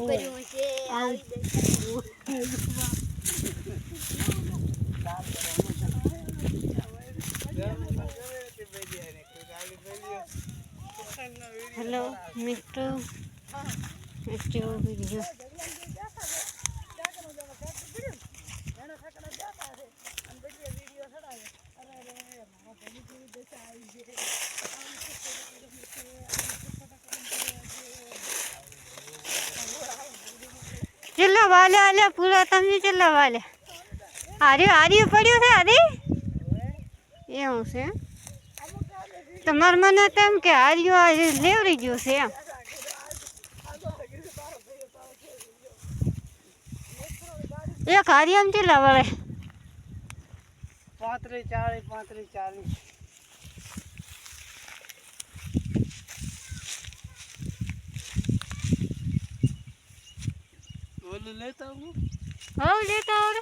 કર્યું છે આવી હેલો મિત્રો વિડીયો चलो वाले वाले पूरा तमी चलो वाले हारी पड़્યું છે હારી એવું છે તમાર મને તેમ કે હાર્યો આ લેવરી ગયો છે એમ એક હારી આમ ચેલા વળે 35 40 बोलो लेता हूँ हो लेता और